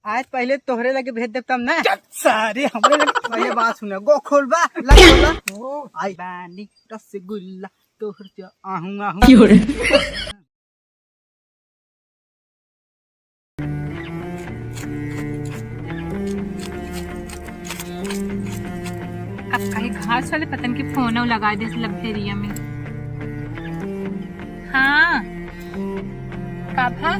आज पहले तोहरे लगे भेज देव तब ना सारे हमरे पहले बात सुना गो खोलबा लग खोला ओ आई बानी रसगुल्ला तोहर जो आहूं आहूं अब कहीं घास वाले पतन के फोन लगा दे लबेरिया में। हाँ कब है?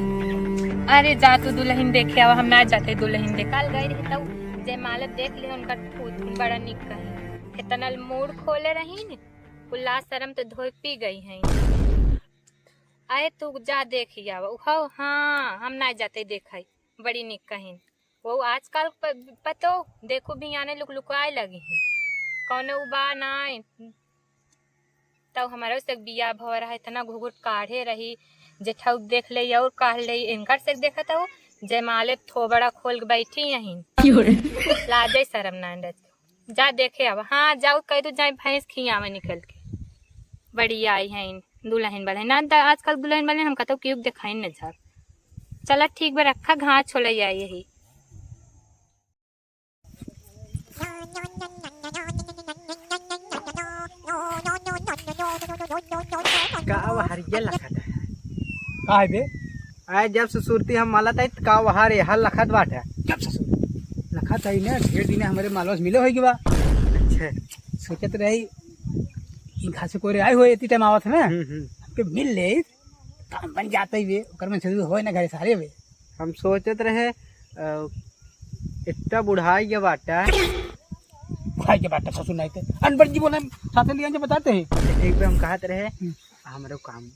अरे जा तू दुल्हन देखे अब हम ना जाते दुल्हन देख कल गए रहे तब जयमाला देख ले उनका फूल बड़ा निक कहे इतना मूड खोले रही न कुल्ला शर्म तो धोई पी गई है। आए तू जा देखी आओ हाँ हम ना जाते देखा बड़ी निक कहीं वो आजकल पतो देखो भी आने लुकाए लगी है कौन उबा ना तब हमारा से बिया भ रहा इतना घुघुट काढ़े रही जेठा देख ले और काढ़ ले इनकर से देखा था जयमाले थोबड़ा खोल के बैठी यहीं लाजे शर्म ना जा देखे अब हाँ जाओ कह दो जाए भैंस खियावे निकल के बड़ी आई है दुल्हन वाले ना आजकल दुल्हन वाले हम कहते क्यों दिखाई न झर चला ठीक बा रखा घास छोड़ आई यही का हरिया लखत काहे बे आज जब से सुरती हम माला तई का वहां रे हल लखत बाटे जब ससुर लखत आई ने ढेर दिन हमारे मालवस मिले होई बा अच्छा सोचत रही इन खासे कोरे आए हुए इतनी टाइम आवत है हमके मिल ले काम बन जाते ही ओकर में शुरू होए ना घरे सारे वे हम सोचत रहे इतना बुढ़ाई के बाटा भाई के बात ससुर नहीं थे अनबर जी बोले साथे लिया जो बताते हैं एक बार हम कहत रहे हमरो काम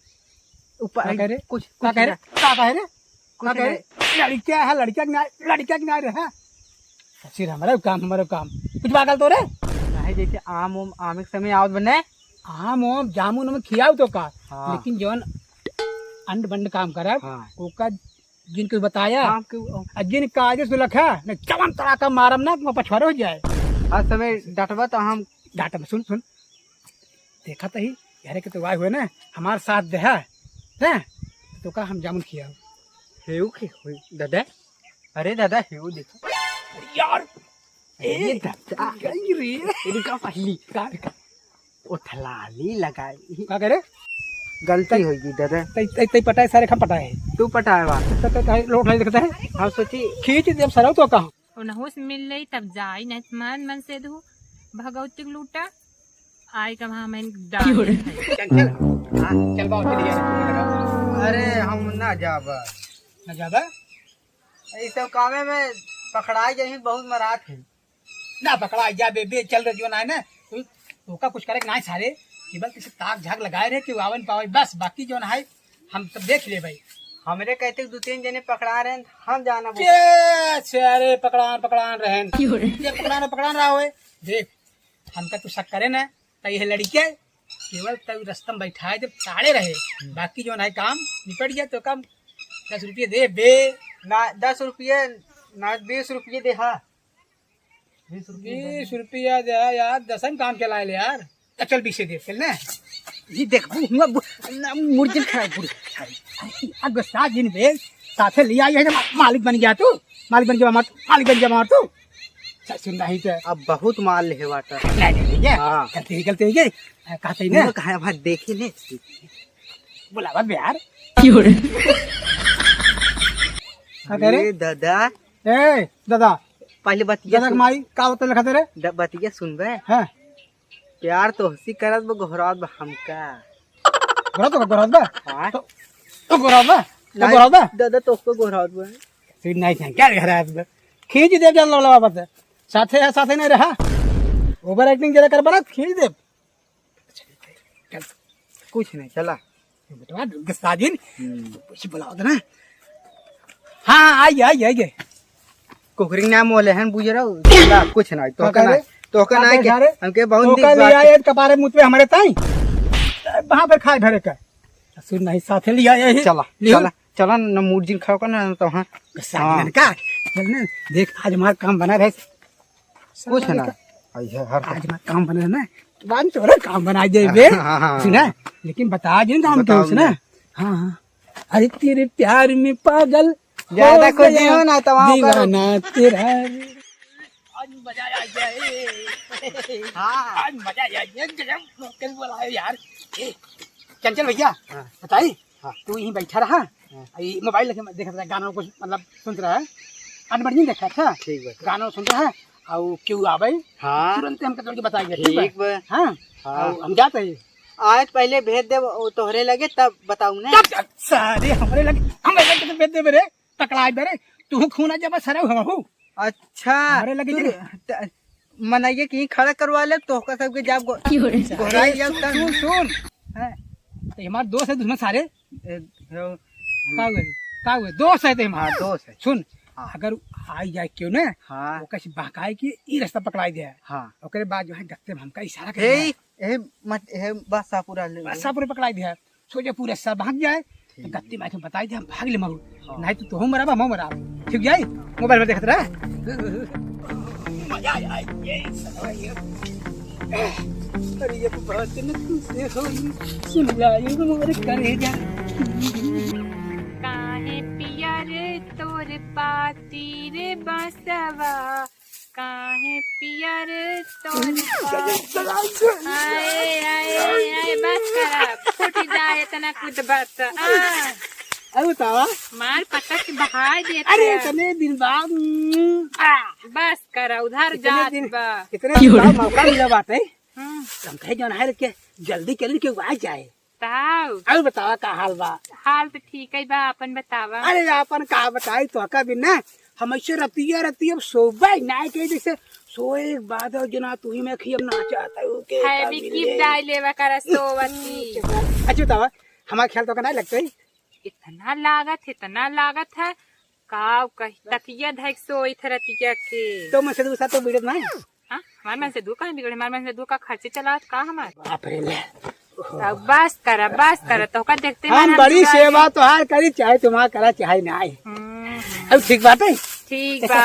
ऊपर क्या कह रहे कुछ क्या कह रहे क्या कह रहे क्या कह नहीं। रहे लड़कियां है लड़कियां की नारे है ससुर हमारा काम कुछ बागल तो रे नहीं जैसे आम के समय आवत बने आम जामुन में खियाव तो का हाँ। लेकिन जौन अंड बंड काम करब हाँ। ओका जिनको बताया आम के जिन काजे सुलख है न चवन तड़ाका मारम ना पछवारे हो जाए हर समय डटवा तो हम डाटा में सुन देखा तो ही यारे के तो आए हुए ना हमारे साथ दे है तो का हम जामुन खिया हेऊ के होई दादा अरे दादा हेऊ देखो यार ए दादा गई रे इनका पहली का ओ थलाली लगाई का करे गलती होगी दादा तई पटाए सारे खम पटाए तू पटाए बात लोट नहीं दिखता है हम सोची खींच जब सराव तो कहा नहुस मिल रही तब जाई नहीं मन से दू भगवती लूटा आई का वहां मैं चल बाओ चलिए अरे हम ना जाबा ना ज्यादा ये सब कामे में पकड़ाई जाही बहुत मरात है ना पकड़ा जा बे चल रहे जो ना है ना तो का कुछ करे ना सारे केवल किसी ताक झाग लगाए रहे कि आवन पावे बस बाकी जो ना है हम तब देख ले भाई हमरे कहते 2-3 जने पकड़ा रहे हम जाना अरे पकड़ान रहन ये पकड़ान रहा होए देख हमका तू शक करे ना तो ये लड़कियां केवल तब रस्तम बैठाए जब ताड़े रहे बाकी जो है काम निपट गया तो कम 10 रुपये दे बे ना 10 रुपये ना 20 रुपये दे हा 20 रुपया दे यार 10 काम चलाए ले यार चल 20 दे चल ना ये देख मुर्गिन खड़ा पूरी अब साथ दिन बे साथे लिया ये मालिक बन गया तू मालिक बन गया मार तू सुन नहीं तो अब बहुत माल ले वाटा नहीं हाँ। कहते ही कहते ही ना कहा भाई देखी ने बुलावा यार अरे दादा ए दादा पहले बतिया दादा माई का होता लिखा तेरे बतिया सुनबे हैं प्यार तो हंसी करत बा गोहरात बा हमका गोरात बा हाँ तो गोरात बा दादा तो उसको गोहरात बा फिर नहीं था क्या कह रहा है खींच दे चल लवा बात साथे नहीं रहा ओवर एक्टिंग ज्यादा कर बना खींच दे कुछ नहीं चला बेटा साजिन कुछ बुलाओ ना हाँ आइए कोकरी नाम मोले हन बुझ रहा कुछ नहीं तो का नहीं हमके बहुत तो लिया ये कपारे मुझ पे हमारे ताई वहां पर खाए भरे का सुन नहीं साथे लिया ये चला न मुर्जिन खाओ का ना तो हां का चल ना देख आज हमारा काम बना रहे कुछ ना आज हमारा काम बना ना बान चोरे काम बना दे बे सुना लेकिन बता दे काम तो सुना हां अरे तेरे प्यार में पागल ज्यादा कुछ नहीं हो ना तो वहाँ करो। दीवाना तेरा आज मजा आ जाए। हाँ आज मजा आ जाए। गजब कल बोला यार। ए, चंचल भैया हाँ। बताई हाँ। तू यहीं बैठा रहा ये मोबाइल लेके देख रहा है गाना कुछ मतलब सुन रहा है अनबर्जिंग देखा था ठीक बा गाना सुन रहा है और क्यों आवे हाँ तुरंत हमको तोड़ के बताएंगे ठीक बा हाँ हाँ। और हम जाते हैं आज पहले भेज दे वो तोहरे लगे तब बताऊँ ना। तब सारे हमारे लगे हम लगे तो बेटे मेरे पकड़ाए मेरे तू खूना जब सरा हुआ हूँ अच्छा हमारे लगे तू- जी। त- मनाइए कि खड़ा करवा ले तो का सबके जाब गोराई जाब तब सुन सुन हैं। ये हमारे दोस्त है दुश्मन सारे हो- का हुए दोस्त है ते हाँ हमारे दोस्त है। सुन अगर आई जाए क्यों ना हाँ वो कैसे बहकाए कि ये रास्ता पकड़ाई दे हाँ ओकरे बाद जो है गत्ते में हमका इशारा कर हे हे मत हे बस आ पूरा ले बसा पूरे पकड़ाई दिया सोचे पूरे सब भाग जाए तो गत्ते में आके बताई दे हम भाग ले मरू नहीं तो तू मरा हम मरा ठीक जाए मोबाइल में देखत रहा मजा आया ये साला ये अरे ये बात न तुझसे होई सुन जाए मोर करे जा काहे पिया रे तोर पाती रे बसवा काहे पिया रे तोर आए आए आए बस करा फूट जाए तना कुछ बस अरे बतावा मार पटक बहाय दे अरे इतने दिन बाद बस करा उधर इतने जात दिन- बा इतने दिन बाद मौका मिला बात है हम्म, हम कहे जो है के जल्दी कर के आ जाए ताऊ अरे बतावा का हाल बा हाल तो ठीक है बा अपन बतावा अरे अपन का बताई तो का भी ना हम ऐसे रतिया सोबे ना के जैसे सोए के बाद और जना तू ही मैं खियम ना चाहता हूँ के हैवी गिफ्ट डाल लेवा करा सोवती अच्छा बतावा हमारा ख्याल तो का नहीं लगता है इतना लागत है काव कही तकिया धैक सोई थे रतिया के तो मैं से दूसरा तो बिगड़ नहीं हाँ हमारे मन से दू का बिगड़े हमारे मन से दू का खर्चे चलावत का हमारे बाप रे ले अब बस करा तो का देखते हम बड़ी सेवा तो हार करी चाहे तुम्हारा करा चाहे ना आए अब ठीक बात है ठीक बा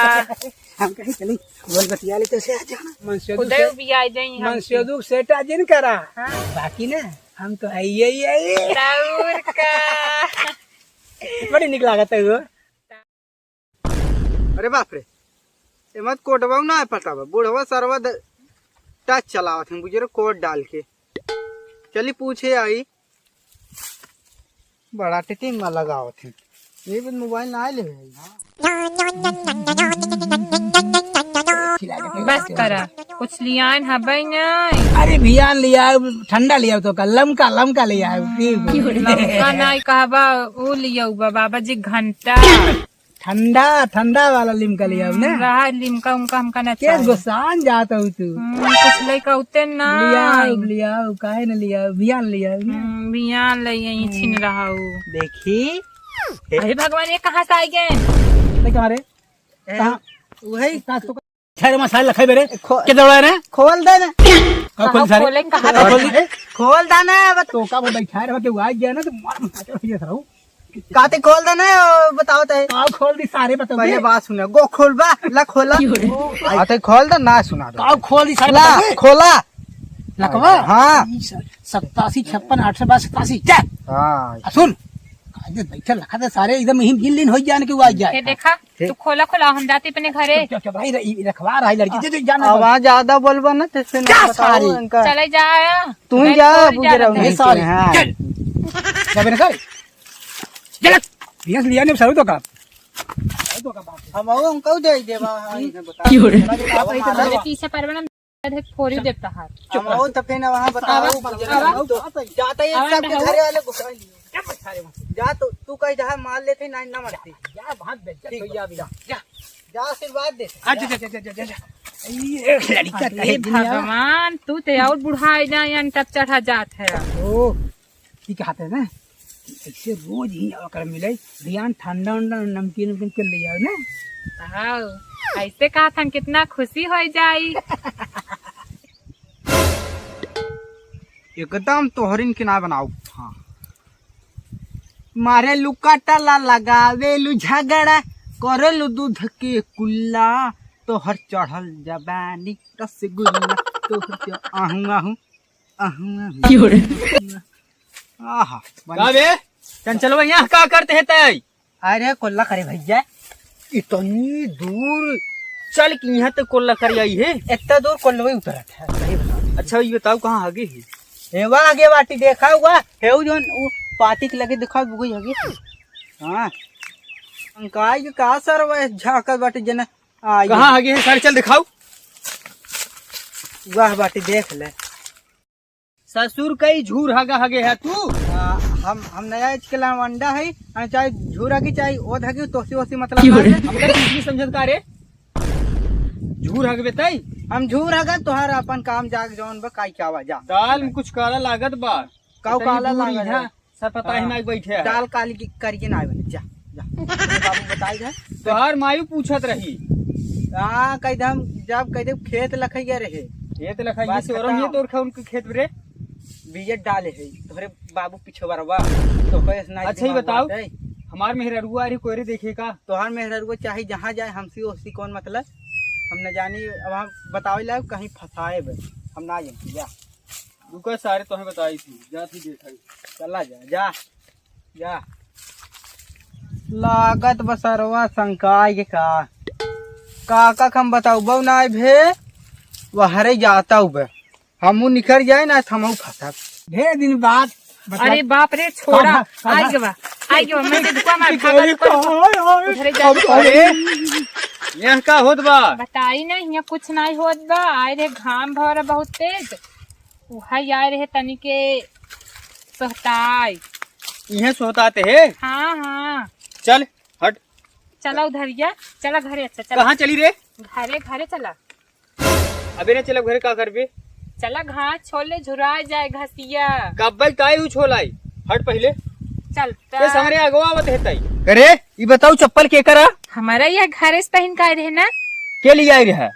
हम कहीं चली बोल बतिया ले तो से आ जाना मन से उदय भी आ जाई हम मनसेदुक सेटा जिन करा बाकी ना हम तो आई राउर का बड़ी निक लागत है वो अरे बाप रे ये मत कोटवा ना पता बा बुढ़वा सरवा टच चलावत हैं बुझे कोट डाल के चली पूछे आई बड़ा टिटिंग में लगावत हैं ये भी मोबाइल ना ले बस करा कुछ लियान हबै नहीं अरे भियान लिया ठंडा लिया तो का लमका लिया लमका नहीं कहबा वो लिया बाबा जी घंटा ठंडा वाला लिमका लिया ने रहा लिमका उनका हमका न केस गोसान जाता हूँ तू कुछ लइका उते ना लिया काहे न लिया भियान लिया बियान ले यहीं छीन रहा हूँ देखी अरे भगवान ये कहाँ से आ गए तुम्हारे वही छह मसाले लखे मेरे खो- क्या दौड़ा है खोल दे ना खोल सारे खोले कहाँ खोल दे खोल दे ना तो का वो बैठा रहा के आ गया ना तो मार मार के रहा हूं काते खोल दे ना बताओ ते का खोल दी सारे बताओ पहले बात सुना गो खोलबा ला खोला आते खोल दे ना सुना दो का खोल दी सारे ला बताओ खोला लखवा हाँ 87 56 822 87 चल हाँ सुन काजे बैठा लखा दे सारे एकदम हिम गिल्लिन हो जाने के वो आ ये जाए देखा तू खोला खोला हम जाते अपने घरे क्या भाई रखवा रहा है लड़की दे जाना आवाज ज्यादा बोलबा ना तो फिर क्या ना बताओ सारी? इनका चले जाया तू ही जा बुझे रहो ये सारे हाँ चल क्या बने कर चल भैंस लिया ने सारू तो का हम आओ हम कऊ दे देबा बता अरे पीछे परवना फोरी देता हाथ हम आओ तो फिर ना वहां बताओ बुझे रहो तो जाता है सब के घरे वाले घुसा लियो जा तो तू कहीं जहां मार लेते ना ना मरती यार बहुत बेइज्जत हो जा जा जा आशीर्वाद दे अच्छा ये लड़का हे भगवान तू तो और बुढ़ाई जाए टप चढ़ा जात है ओ ठीक कहते हैं ना ऐसे रोज ही अगर मिले ध्यान ठंडा उंडा नमकीन उमकीन के ले आओ ना आओ ऐसे कहा था कितना खुशी हो जाई एकदम तोहरिन के ना बनाओ हाँ मारे लुका टला लगावेलु झगड़ा करेलु दूध के कुल्ला तोहर चढ़ल जबानी रसगुल्ला तोहर आहू आहा चंचल भैया क्या करते हैं तय अरे कोल्ला करे भैया, इतनी दूर चल कि यहाँ तक कोल्ला कर आई है। इतना दूर कोल्ला उतरा था। सही बता। अच्छा ये बताओ कहाँ आगे है? हेवा आगे बाटी देखा हुआ है जो पाती के लगे दिखा बुगई आगे। हाँ अंकाई के का सर वह झाकत बाटी जन आई कहाँ आगे है सर? चल दिखाओ। वाह बाटी देख ले। ससुर कई झूर हगा हगे है तू। हम नया के अंडा है, चाहे झूरा की चाहे ओ धगे तोसी ओसी मतलब हमका किसी समझत का रे? झूर हगबे तई हम झूर हगा तोहार अपन काम जाग जौन बा काई क्या जा दाल में कुछ काला लागत बा। काऊ काला लागत है। सर पता ही ना बैठे है। दाल काली की करके ना बने जा जा बाबू बताई जा। तोहार मायू पूछत रही। हां कई दम जब कई दम खेत लखैया रहे। खेत लखाई से और ये तोर खा उनके खेत रे बीज डाले है तोरे बाबू पीछे बरवा तो कैसे ना। अच्छा ही बताओ हमार मेहररुआ रे कोई रे देखे का? तोहार मेहररुआ चाहे जहाँ जाए हमसे ओसी कौन मतलब हम न जानी। अब हम बतावे ला कहीं फंसाए हम ना जाए। जा रुका सारे तुम्हें बताई थी जा थी देखा चला जा जा जा। लागत बसरवा संकाय का काका हम बताऊ बऊ ना भे वहरे जाता बे हमू निकल जाए ना हमू फंसा ढेर दिन बाद। अरे बाप रे छोड़ा। आई गवा मैं दुकान में भागा उधरे जा। यह का होत बा? बताई ना यहाँ कुछ नहीं होत बा। आए रे घाम भर बहुत तेज वही आए रहे तनी के सहताई। यह सोताते है। हाँ हाँ चल हट। चला उधरिया चला घरे। अच्छा चला कहाँ चली रे? घरे घरे चला। अबे ना चला घर का करबे? चला घास छोले झुरा जाए घसिया। कब काई उ छोलाई हट पहले चलता ये सामने अगवावत है तई। अरे ये बताओ चप्पल के करा हमारा यह घरे से पहन का रहे ना। के लिए आई रहा?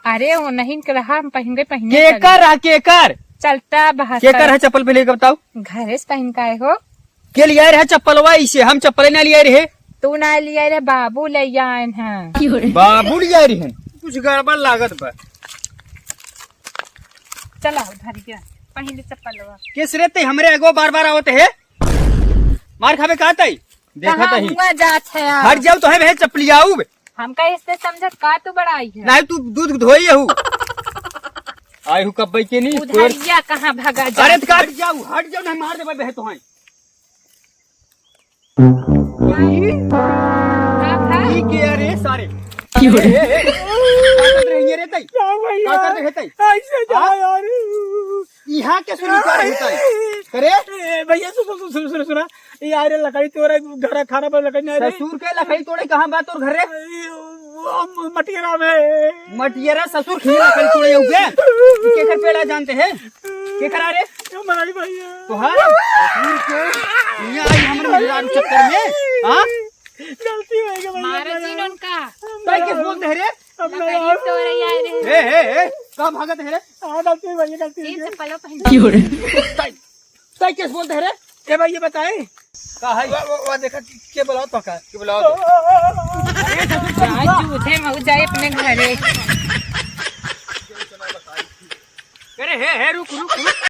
अरे वो नहीं के रहा हम पहन के चले। कर रहा के कर चलता बहस के कर है चप्पल पहले बताओ। घरे से पहन का आए हो। के लिए आई रहा चप्पल इसे हम चप्पल ना लिया रहे। तू ना लिया रे बाबू ले आए हैं। बाबू लिया रहे कुछ गड़बड़ लागत बा। चला उधर गया पहले चप्पल किस रे तई हमरे अगवा बार बार आवत है। मार खाबे का तई देखत ही जात है। हट जाऊ तो है भे चप्पली आऊ हमका इससे समझत का तू बड़ाई है। नहीं तू दूध धोई हूँ आई हूँ कब के नहीं उधरिया कहाँ भागा जा। अरे तो हट जाऊ नहीं मार दे बे तो है ठीक है अरे सारे रे तई का कर रहे तई ऐसे जा यार। यहाँ के सुन कर रहे तई करे भैया सुना यार लकड़ी तोरा घर खाना पर लकड़ी नहीं ससुर के लकड़ी तोड़े कहाँ बात और घर रे मटियारा में मटियरा ससुर खी लकड़ी तोड़े होगे के कर पेड़ा जानते हैं के करा रे मराई भैया तो हर ससुर के यहाँ आई हमरे मेहरारू चक्कर में। हाँ गलती हो गई मारा जी उनका तई किस बोलते हैं रे? लकड़ी तोड़ आए रहे। ए का भागत है रे? गलती भैया गलती तीन चप्पलों पहन तई किस बोलते हैं रे? के भैया बताए का है वो देखा के बुलाओ तो का के बुलाओ जूठे मऊ जाए अपने घरे।